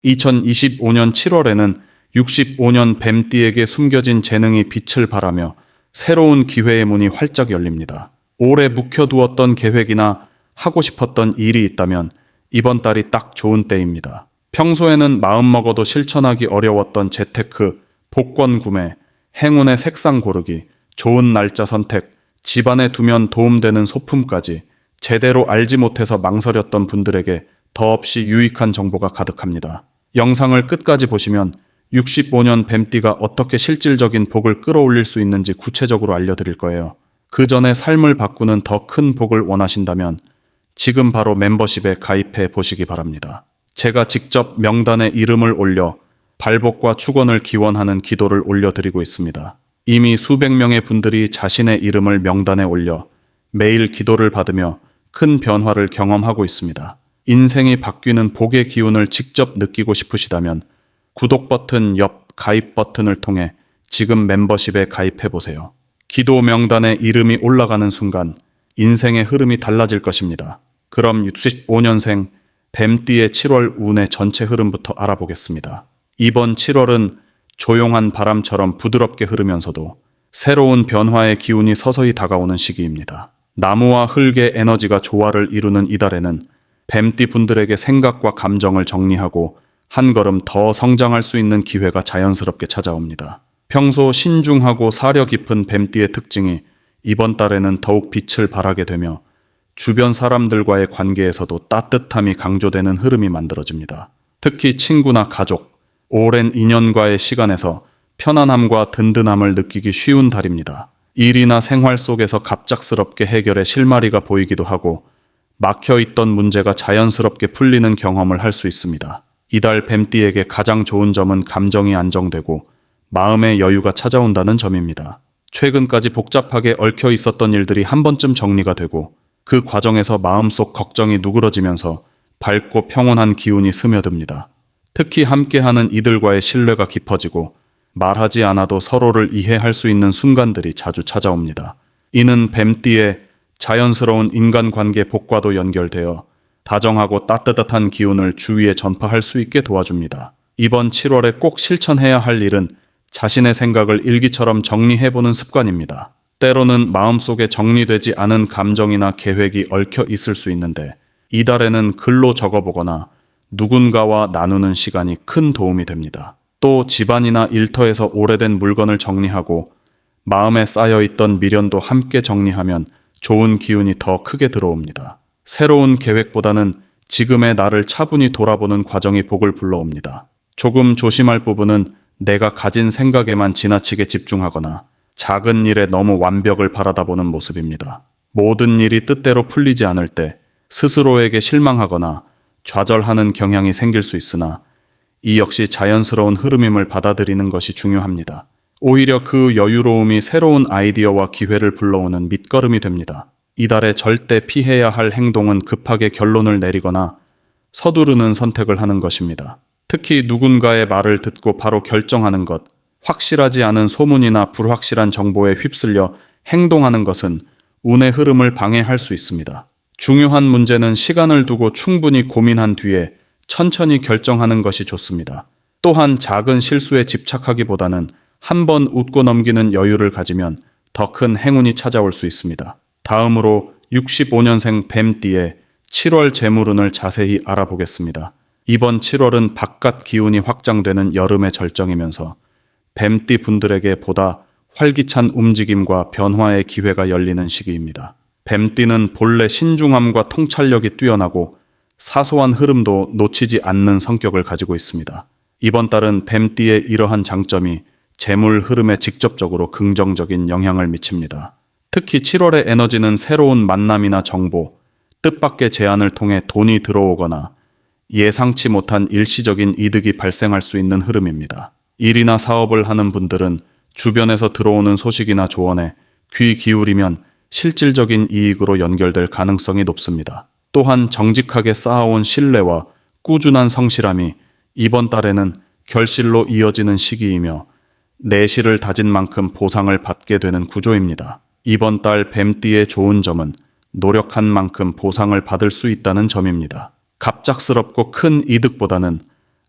2025년 7월에는 65년 뱀띠에게 숨겨진 재능이 빛을 발하며 새로운 기회의 문이 활짝 열립니다. 오래 묵혀두었던 계획이나 하고 싶었던 일이 있다면 이번 달이 딱 좋은 때입니다. 평소에는 마음먹어도 실천하기 어려웠던 재테크, 복권 구매, 행운의 색상 고르기, 좋은 날짜 선택, 집안에 두면 도움되는 소품까지 제대로 알지 못해서 망설였던 분들에게 더없이 유익한 정보가 가득합니다. 영상을 끝까지 보시면 65년 뱀띠가 어떻게 실질적인 복을 끌어올릴 수 있는지 구체적으로 알려드릴 거예요. 그 전에 삶을 바꾸는 더 큰 복을 원하신다면 지금 바로 멤버십에 가입해 보시기 바랍니다. 제가 직접 명단에 이름을 올려 발복과 축원을 기원하는 기도를 올려드리고 있습니다. 이미 수백 명의 분들이 자신의 이름을 명단에 올려 매일 기도를 받으며 큰 변화를 경험하고 있습니다. 인생이 바뀌는 복의 기운을 직접 느끼고 싶으시다면 구독 버튼 옆 가입 버튼을 통해 지금 멤버십에 가입해 보세요. 기도 명단에 이름이 올라가는 순간 인생의 흐름이 달라질 것입니다. 그럼 65년생 뱀띠의 7월 운의 전체 흐름부터 알아보겠습니다. 이번 7월은 조용한 바람처럼 부드럽게 흐르면서도 새로운 변화의 기운이 서서히 다가오는 시기입니다. 나무와 흙의 에너지가 조화를 이루는 이달에는 뱀띠 분들에게 생각과 감정을 정리하고 한 걸음 더 성장할 수 있는 기회가 자연스럽게 찾아옵니다. 평소 신중하고 사려 깊은 뱀띠의 특징이 이번 달에는 더욱 빛을 발하게 되며 주변 사람들과의 관계에서도 따뜻함이 강조되는 흐름이 만들어집니다. 특히 친구나 가족, 오랜 인연과의 시간에서 편안함과 든든함을 느끼기 쉬운 달입니다. 일이나 생활 속에서 갑작스럽게 해결의 실마리가 보이기도 하고 막혀있던 문제가 자연스럽게 풀리는 경험을 할 수 있습니다. 이달 뱀띠에게 가장 좋은 점은 감정이 안정되고 마음의 여유가 찾아온다는 점입니다. 최근까지 복잡하게 얽혀 있었던 일들이 한 번쯤 정리가 되고 그 과정에서 마음속 걱정이 누그러지면서 밝고 평온한 기운이 스며듭니다. 특히 함께하는 이들과의 신뢰가 깊어지고 말하지 않아도 서로를 이해할 수 있는 순간들이 자주 찾아옵니다. 이는 뱀띠의 자연스러운 인간관계 복과도 연결되어 다정하고 따뜻한 기운을 주위에 전파할 수 있게 도와줍니다. 이번 7월에 꼭 실천해야 할 일은 자신의 생각을 일기처럼 정리해보는 습관입니다. 때로는 마음속에 정리되지 않은 감정이나 계획이 얽혀 있을 수 있는데 이달에는 글로 적어보거나 누군가와 나누는 시간이 큰 도움이 됩니다. 또 집안이나 일터에서 오래된 물건을 정리하고 마음에 쌓여있던 미련도 함께 정리하면 좋은 기운이 더 크게 들어옵니다. 새로운 계획보다는 지금의 나를 차분히 돌아보는 과정이 복을 불러옵니다. 조금 조심할 부분은 내가 가진 생각에만 지나치게 집중하거나 작은 일에 너무 완벽을 바라다 보는 모습입니다. 모든 일이 뜻대로 풀리지 않을 때 스스로에게 실망하거나 좌절하는 경향이 생길 수 있으나 이 역시 자연스러운 흐름임을 받아들이는 것이 중요합니다. 오히려 그 여유로움이 새로운 아이디어와 기회를 불러오는 밑거름이 됩니다. 이달에 절대 피해야 할 행동은 급하게 결론을 내리거나 서두르는 선택을 하는 것입니다. 특히 누군가의 말을 듣고 바로 결정하는 것, 확실하지 않은 소문이나 불확실한 정보에 휩쓸려 행동하는 것은 운의 흐름을 방해할 수 있습니다. 중요한 문제는 시간을 두고 충분히 고민한 뒤에 천천히 결정하는 것이 좋습니다. 또한 작은 실수에 집착하기보다는 한 번 웃고 넘기는 여유를 가지면 더 큰 행운이 찾아올 수 있습니다. 다음으로 65년생 뱀띠의 7월 재물운을 자세히 알아보겠습니다. 이번 7월은 바깥 기운이 확장되는 여름의 절정이면서 뱀띠 분들에게 보다 활기찬 움직임과 변화의 기회가 열리는 시기입니다. 뱀띠는 본래 신중함과 통찰력이 뛰어나고 사소한 흐름도 놓치지 않는 성격을 가지고 있습니다. 이번 달은 뱀띠의 이러한 장점이 재물 흐름에 직접적으로 긍정적인 영향을 미칩니다. 특히 7월의 에너지는 새로운 만남이나 정보, 뜻밖의 제안을 통해 돈이 들어오거나 예상치 못한 일시적인 이득이 발생할 수 있는 흐름입니다. 일이나 사업을 하는 분들은 주변에서 들어오는 소식이나 조언에 귀 기울이면 실질적인 이익으로 연결될 가능성이 높습니다. 또한 정직하게 쌓아온 신뢰와 꾸준한 성실함이 이번 달에는 결실로 이어지는 시기이며 내실을 다진 만큼 보상을 받게 되는 구조입니다. 이번 달 뱀띠의 좋은 점은 노력한 만큼 보상을 받을 수 있다는 점입니다. 갑작스럽고 큰 이득보다는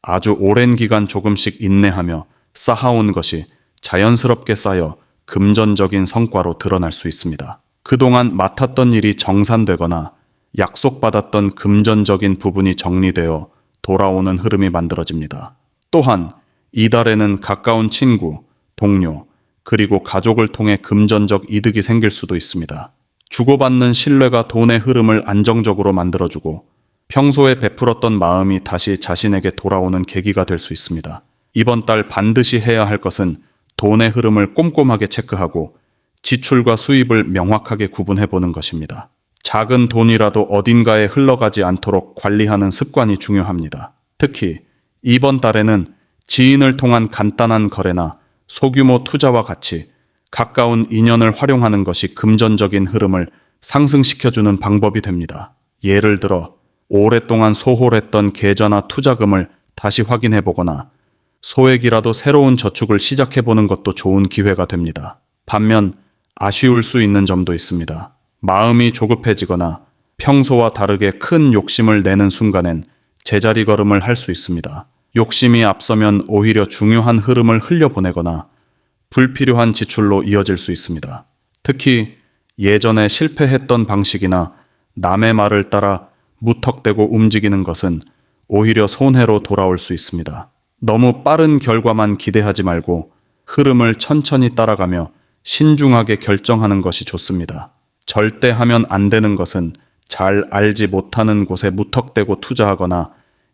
아주 오랜 기간 조금씩 인내하며 쌓아온 것이 자연스럽게 쌓여 금전적인 성과로 드러날 수 있습니다. 그동안 맡았던 일이 정산되거나 약속받았던 금전적인 부분이 정리되어 돌아오는 흐름이 만들어집니다. 또한 이달에는 가까운 친구, 동료, 그리고 가족을 통해 금전적 이득이 생길 수도 있습니다. 주고받는 신뢰가 돈의 흐름을 안정적으로 만들어주고 평소에 베풀었던 마음이 다시 자신에게 돌아오는 계기가 될 수 있습니다. 이번 달 반드시 해야 할 것은 돈의 흐름을 꼼꼼하게 체크하고 지출과 수입을 명확하게 구분해 보는 것입니다. 작은 돈이라도 어딘가에 흘러가지 않도록 관리하는 습관이 중요합니다. 특히 이번 달에는 지인을 통한 간단한 거래나 소규모 투자와 같이 가까운 인연을 활용하는 것이 금전적인 흐름을 상승시켜주는 방법이 됩니다. 예를 들어 오랫동안 소홀했던 계좌나 투자금을 다시 확인해 보거나 소액이라도 새로운 저축을 시작해 보는 것도 좋은 기회가 됩니다. 반면 아쉬울 수 있는 점도 있습니다. 마음이 조급해지거나 평소와 다르게 큰 욕심을 내는 순간엔 제자리 걸음을 할 수 있습니다. 욕심이 앞서면 오히려 중요한 흐름을 흘려보내거나 불필요한 지출로 이어질 수 있습니다. 특히 예전에 실패했던 방식이나 남의 말을 따라 무턱대고 움직이는 것은 오히려 손해로 돌아올 수 있습니다. 너무 빠른 결과만 기대하지 말고 흐름을 천천히 따라가며 신중하게 결정하는 것이 좋습니다. 절대 하면 안 되는 것은 잘 알지 못하는 곳에 무턱대고 투자하거나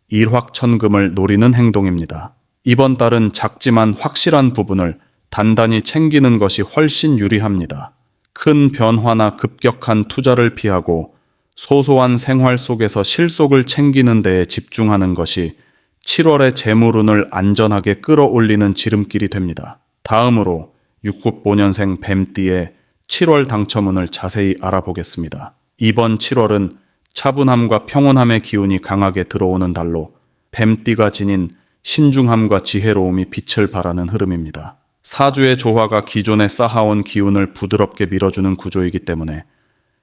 일확천금을 노리는 행동입니다. 이번 달은 작지만 확실한 부분을 단단히 챙기는 것이 훨씬 유리합니다. 큰 변화나 급격한 투자를 피하고 소소한 생활 속에서 실속을 챙기는 데에 집중하는 것이 7월의 재물운을 안전하게 끌어올리는 지름길이 됩니다. 다음으로 695년생 뱀띠의 7월 당첨운을 자세히 알아보겠습니다. 이번 7월은 차분함과 평온함의 기운이 강하게 들어오는 달로 뱀띠가 지닌 신중함과 지혜로움이 빛을 발하는 흐름입니다. 사주의 조화가 기존에 쌓아온 기운을 부드럽게 밀어주는 구조이기 때문에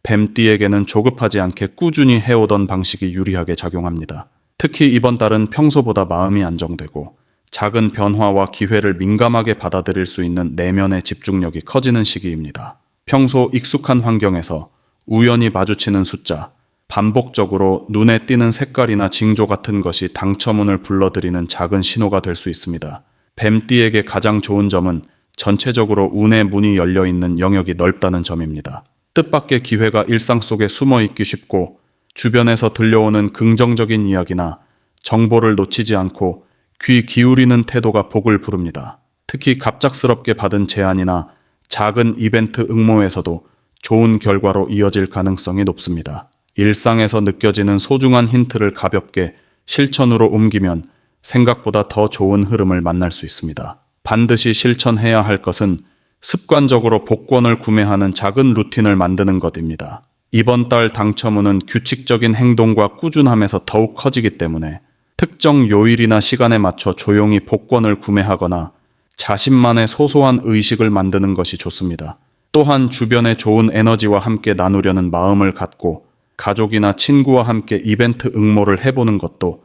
뱀띠에게는 조급하지 않게 꾸준히 해오던 방식이 유리하게 작용합니다. 특히 이번 달은 평소보다 마음이 안정되고 작은 변화와 기회를 민감하게 받아들일 수 있는 내면의 집중력이 커지는 시기입니다. 평소 익숙한 환경에서 우연히 마주치는 숫자, 반복적으로 눈에 띄는 색깔이나 징조 같은 것이 당첨운을 불러들이는 작은 신호가 될 수 있습니다. 뱀띠에게 가장 좋은 점은 전체적으로 운의 문이 열려있는 영역이 넓다는 점입니다. 뜻밖의 기회가 일상 속에 숨어있기 쉽고 주변에서 들려오는 긍정적인 이야기나 정보를 놓치지 않고 귀 기울이는 태도가 복을 부릅니다. 특히 갑작스럽게 받은 제안이나 작은 이벤트 응모에서도 좋은 결과로 이어질 가능성이 높습니다. 일상에서 느껴지는 소중한 힌트를 가볍게 실천으로 옮기면 생각보다 더 좋은 흐름을 만날 수 있습니다. 반드시 실천해야 할 것은 습관적으로 복권을 구매하는 작은 루틴을 만드는 것입니다. 이번 달 당첨운은 규칙적인 행동과 꾸준함에서 더욱 커지기 때문에 특정 요일이나 시간에 맞춰 조용히 복권을 구매하거나 자신만의 소소한 의식을 만드는 것이 좋습니다. 또한 주변의 좋은 에너지와 함께 나누려는 마음을 갖고 가족이나 친구와 함께 이벤트 응모를 해보는 것도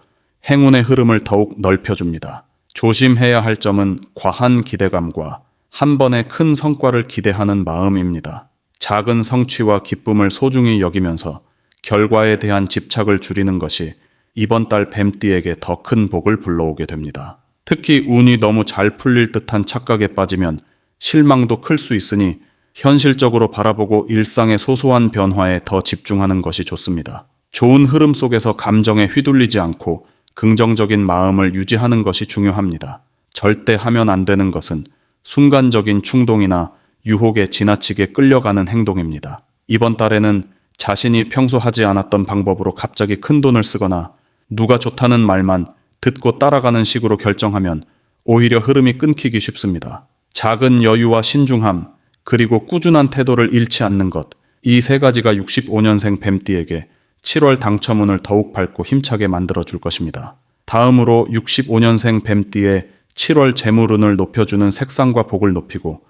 행운의 흐름을 더욱 넓혀줍니다. 조심해야 할 점은 과한 기대감과 한 번에 큰 성과를 기대하는 마음입니다. 작은 성취와 기쁨을 소중히 여기면서 결과에 대한 집착을 줄이는 것이 이번 달 뱀띠에게 더 큰 복을 불러오게 됩니다. 특히 운이 너무 잘 풀릴 듯한 착각에 빠지면 실망도 클 수 있으니 현실적으로 바라보고 일상의 소소한 변화에 더 집중하는 것이 좋습니다. 좋은 흐름 속에서 감정에 휘둘리지 않고 긍정적인 마음을 유지하는 것이 중요합니다. 절대 하면 안 되는 것은 순간적인 충동이나 유혹에 지나치게 끌려가는 행동입니다. 이번 달에는 자신이 평소 하지 않았던 방법으로 갑자기 큰 돈을 쓰거나 누가 좋다는 말만 듣고 따라가는 식으로 결정하면 오히려 흐름이 끊기기 쉽습니다. 작은 여유와 신중함, 그리고 꾸준한 태도를 잃지 않는 것, 이 세 가지가 65년생 뱀띠에게 7월 당첨운을 더욱 밝고 힘차게 만들어줄 것입니다. 다음으로 65년생 뱀띠의 7월 재물운을 높여주는 색상과 복을 높이고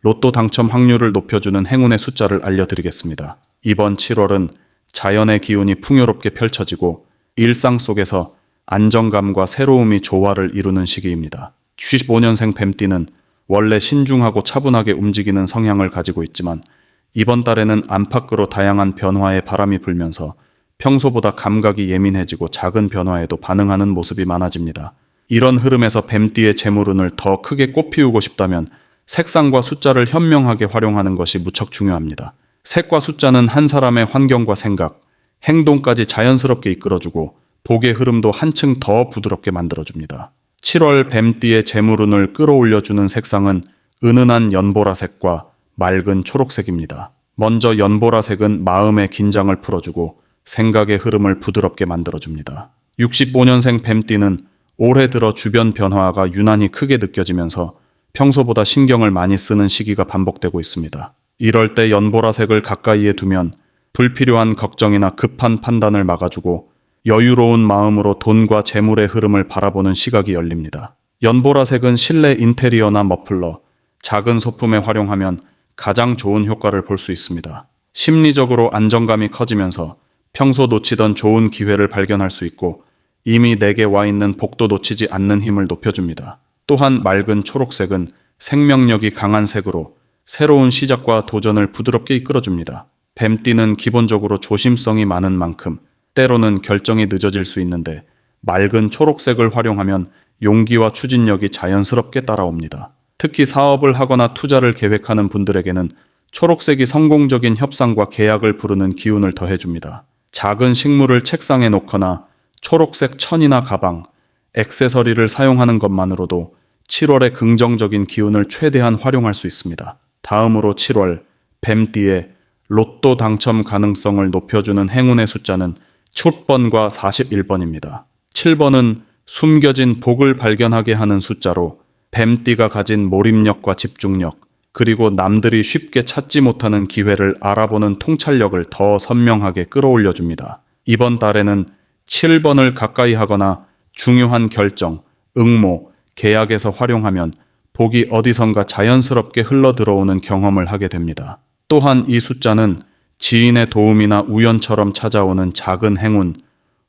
로또 당첨 확률을 높여주는 행운의 숫자를 알려드리겠습니다. 이번 7월은 자연의 기운이 풍요롭게 펼쳐지고 일상 속에서 안정감과 새로움이 조화를 이루는 시기입니다. 65년생 뱀띠는 원래 신중하고 차분하게 움직이는 성향을 가지고 있지만 이번 달에는 안팎으로 다양한 변화에 바람이 불면서 평소보다 감각이 예민해지고 작은 변화에도 반응하는 모습이 많아집니다. 이런 흐름에서 뱀띠의 재물운을 더 크게 꽃피우고 싶다면 색상과 숫자를 현명하게 활용하는 것이 무척 중요합니다. 색과 숫자는 한 사람의 환경과 생각, 행동까지 자연스럽게 이끌어주고 복의 흐름도 한층 더 부드럽게 만들어줍니다. 7월 뱀띠의 재물운을 끌어올려주는 색상은 은은한 연보라색과 맑은 초록색입니다. 먼저 연보라색은 마음의 긴장을 풀어주고 생각의 흐름을 부드럽게 만들어줍니다. 65년생 뱀띠는 올해 들어 주변 변화가 유난히 크게 느껴지면서 평소보다 신경을 많이 쓰는 시기가 반복되고 있습니다. 이럴 때 연보라색을 가까이에 두면 불필요한 걱정이나 급한 판단을 막아주고 여유로운 마음으로 돈과 재물의 흐름을 바라보는 시각이 열립니다. 연보라색은 실내 인테리어나 머플러, 작은 소품에 활용하면 가장 좋은 효과를 볼 수 있습니다. 심리적으로 안정감이 커지면서 평소 놓치던 좋은 기회를 발견할 수 있고 이미 내게 와 있는 복도 놓치지 않는 힘을 높여줍니다. 또한 맑은 초록색은 생명력이 강한 색으로 새로운 시작과 도전을 부드럽게 이끌어줍니다. 뱀띠는 기본적으로 조심성이 많은 만큼 때로는 결정이 늦어질 수 있는데 맑은 초록색을 활용하면 용기와 추진력이 자연스럽게 따라옵니다. 특히 사업을 하거나 투자를 계획하는 분들에게는 초록색이 성공적인 협상과 계약을 부르는 기운을 더해줍니다. 작은 식물을 책상에 놓거나 초록색 천이나 가방, 액세서리를 사용하는 것만으로도 7월의 긍정적인 기운을 최대한 활용할 수 있습니다. 다음으로 7월 뱀띠의 로또 당첨 가능성을 높여주는 행운의 숫자는 7번과 41번입니다. 7번은 숨겨진 복을 발견하게 하는 숫자로 뱀띠가 가진 몰입력과 집중력, 그리고 남들이 쉽게 찾지 못하는 기회를 알아보는 통찰력을 더 선명하게 끌어올려줍니다. 이번 달에는 7번을 가까이 하거나 중요한 결정, 응모, 계약에서 활용하면 복이 어디선가 자연스럽게 흘러들어오는 경험을 하게 됩니다. 또한 이 숫자는 지인의 도움이나 우연처럼 찾아오는 작은 행운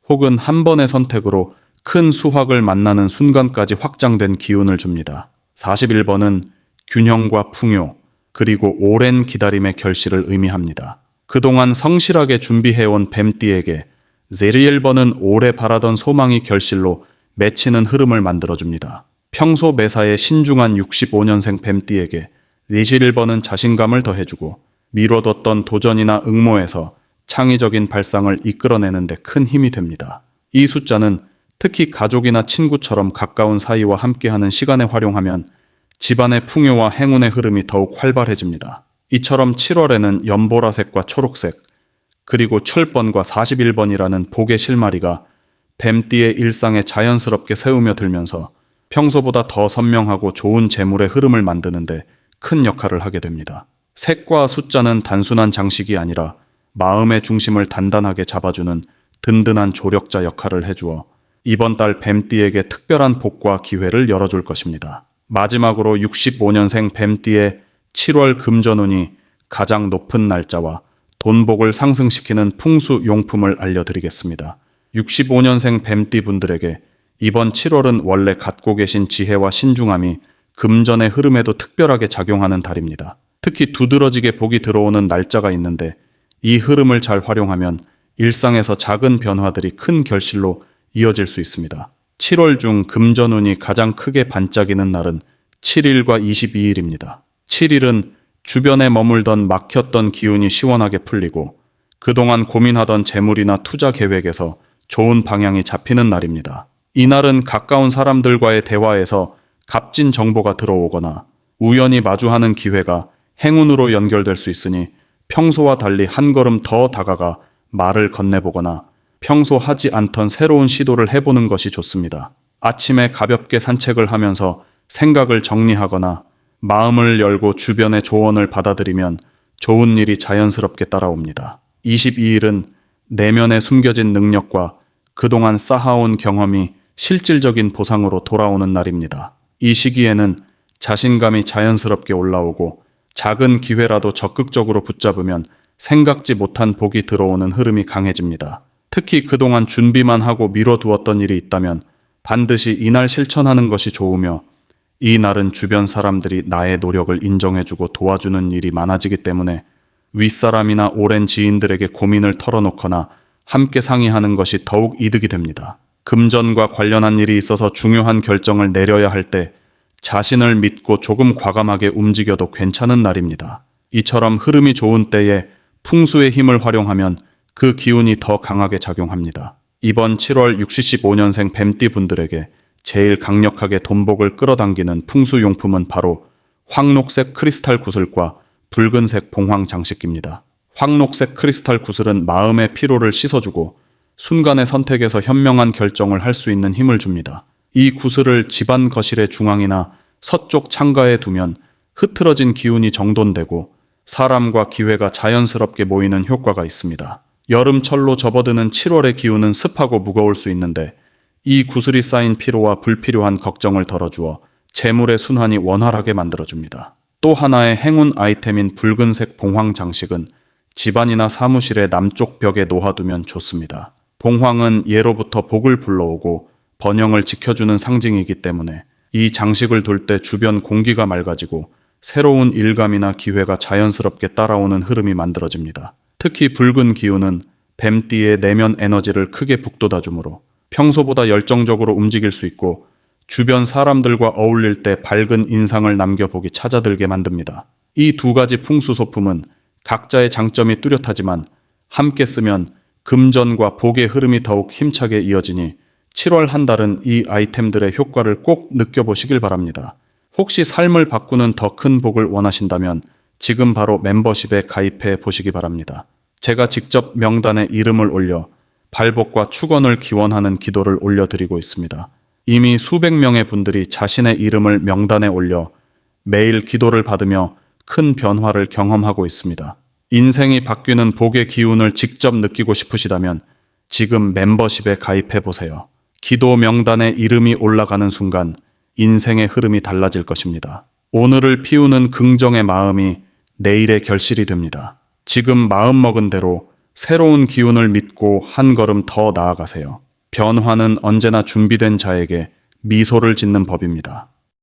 혹은 한 번의 선택으로 큰 수확을 만나는 순간까지 확장된 기운을 줍니다. 41번은 균형과 풍요, 그리고 오랜 기다림의 결실을 의미합니다. 그동안 성실하게 준비해온 뱀띠에게 41번은 오래 바라던 소망이 결실로 맺히는 흐름을 만들어줍니다. 평소 매사에 신중한 65년생 뱀띠에게 41번은 자신감을 더해주고 미뤄뒀던 도전이나 응모에서 창의적인 발상을 이끌어내는 데 큰 힘이 됩니다. 이 숫자는 특히 가족이나 친구처럼 가까운 사이와 함께하는 시간에 활용하면 집안의 풍요와 행운의 흐름이 더욱 활발해집니다. 이처럼 7월에는 연보라색과 초록색, 그리고 7번과 41번이라는 복의 실마리가 뱀띠의 일상에 자연스럽게 세우며 들면서 평소보다 더 선명하고 좋은 재물의 흐름을 만드는데 큰 역할을 하게 됩니다. 색과 숫자는 단순한 장식이 아니라 마음의 중심을 단단하게 잡아주는 든든한 조력자 역할을 해주어 이번 달 뱀띠에게 특별한 복과 기회를 열어줄 것입니다. 마지막으로 65년생 뱀띠의 7월 금전운이 가장 높은 날짜와 돈복을 상승시키는 풍수 용품을 알려드리겠습니다. 65년생 뱀띠 분들에게 이번 7월은 원래 갖고 계신 지혜와 신중함이 금전의 흐름에도 특별하게 작용하는 달입니다. 특히 두드러지게 복이 들어오는 날짜가 있는데 이 흐름을 잘 활용하면 일상에서 작은 변화들이 큰 결실로 이어질 수 있습니다. 7월 중 금전운이 가장 크게 반짝이는 날은 7일과 22일입니다. 7일은 주변에 머물던 막혔던 기운이 시원하게 풀리고 그동안 고민하던 재물이나 투자 계획에서 좋은 방향이 잡히는 날입니다. 이날은 가까운 사람들과의 대화에서 값진 정보가 들어오거나 우연히 마주하는 기회가 행운으로 연결될 수 있으니 평소와 달리 한 걸음 더 다가가 말을 건네보거나 평소 하지 않던 새로운 시도를 해보는 것이 좋습니다. 아침에 가볍게 산책을 하면서 생각을 정리하거나 마음을 열고 주변의 조언을 받아들이면 좋은 일이 자연스럽게 따라옵니다. 22일은 내면에 숨겨진 능력과 그동안 쌓아온 경험이 실질적인 보상으로 돌아오는 날입니다. 이 시기에는 자신감이 자연스럽게 올라오고 작은 기회라도 적극적으로 붙잡으면 생각지 못한 복이 들어오는 흐름이 강해집니다. 특히 그동안 준비만 하고 미뤄두었던 일이 있다면 반드시 이날 실천하는 것이 좋으며, 이 날은 주변 사람들이 나의 노력을 인정해주고 도와주는 일이 많아지기 때문에 윗사람이나 오랜 지인들에게 고민을 털어놓거나 함께 상의하는 것이 더욱 이득이 됩니다. 금전과 관련한 일이 있어서 중요한 결정을 내려야 할 때 자신을 믿고 조금 과감하게 움직여도 괜찮은 날입니다. 이처럼 흐름이 좋은 때에 풍수의 힘을 활용하면 그 기운이 더 강하게 작용합니다. 이번 7월 65년생 뱀띠 분들에게 제일 강력하게 돈복을 끌어당기는 풍수용품은 바로 황록색 크리스탈 구슬과 붉은색 봉황 장식기입니다. 황록색 크리스탈 구슬은 마음의 피로를 씻어주고 순간의 선택에서 현명한 결정을 할 수 있는 힘을 줍니다. 이 구슬을 집안 거실의 중앙이나 서쪽 창가에 두면 흐트러진 기운이 정돈되고 사람과 기회가 자연스럽게 모이는 효과가 있습니다. 여름철로 접어드는 7월의 기운은 습하고 무거울 수 있는데 이 구슬이 쌓인 피로와 불필요한 걱정을 덜어주어 재물의 순환이 원활하게 만들어줍니다. 또 하나의 행운 아이템인 붉은색 봉황 장식은 집안이나 사무실의 남쪽 벽에 놓아두면 좋습니다. 봉황은 예로부터 복을 불러오고 번영을 지켜주는 상징이기 때문에 이 장식을 둘 때 주변 공기가 맑아지고 새로운 일감이나 기회가 자연스럽게 따라오는 흐름이 만들어집니다. 특히 붉은 기운은 뱀띠의 내면 에너지를 크게 북돋아주므로 평소보다 열정적으로 움직일 수 있고 주변 사람들과 어울릴 때 밝은 인상을 남겨보기 찾아들게 만듭니다. 이 두 가지 풍수 소품은 각자의 장점이 뚜렷하지만 함께 쓰면 금전과 복의 흐름이 더욱 힘차게 이어지니 7월 한 달은 이 아이템들의 효과를 꼭 느껴보시길 바랍니다. 혹시 삶을 바꾸는 더 큰 복을 원하신다면 지금 바로 멤버십에 가입해 보시기 바랍니다. 제가 직접 명단에 이름을 올려 발복과 축원을 기원하는 기도를 올려드리고 있습니다. 이미 수백 명의 분들이 자신의 이름을 명단에 올려 매일 기도를 받으며 큰 변화를 경험하고 있습니다. 인생이 바뀌는 복의 기운을 직접 느끼고 싶으시다면 지금 멤버십에 가입해 보세요. 기도 명단에 이름이 올라가는 순간 인생의 흐름이 달라질 것입니다. 오늘을 피우는 긍정의 마음이 내일의 결실이 됩니다. 지금 마음먹은 대로 새로운 기운을 믿고 한 걸음 더 나아가세요. 변화는 언제나 준비된 자에게 미소를 짓는 법입니다.